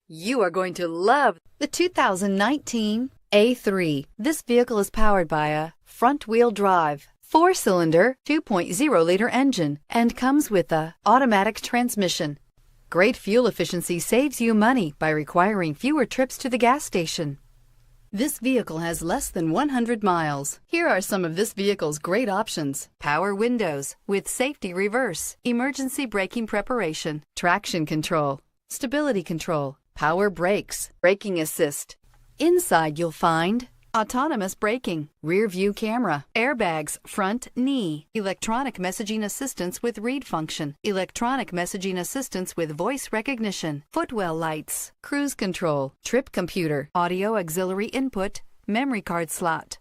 You are going to love the 2019 A3. This vehicle is powered by a front-wheel drive, 4-cylinder, 2.0-liter engine, and comes with a automatic transmission. Great fuel efficiency saves you money by requiring fewer trips to the gas station. This vehicle has less than 100 miles. Here are some of this vehicle's great options: power windows with safety reverse, emergency braking preparation, traction control, stability control, power brakes, braking assist. Inside you'll find autonomous braking, rear view camera, airbags, front knee, electronic messaging assistance with read function, electronic messaging assistance with voice recognition, footwell lights, cruise control, trip computer, audio auxiliary input, memory card slot,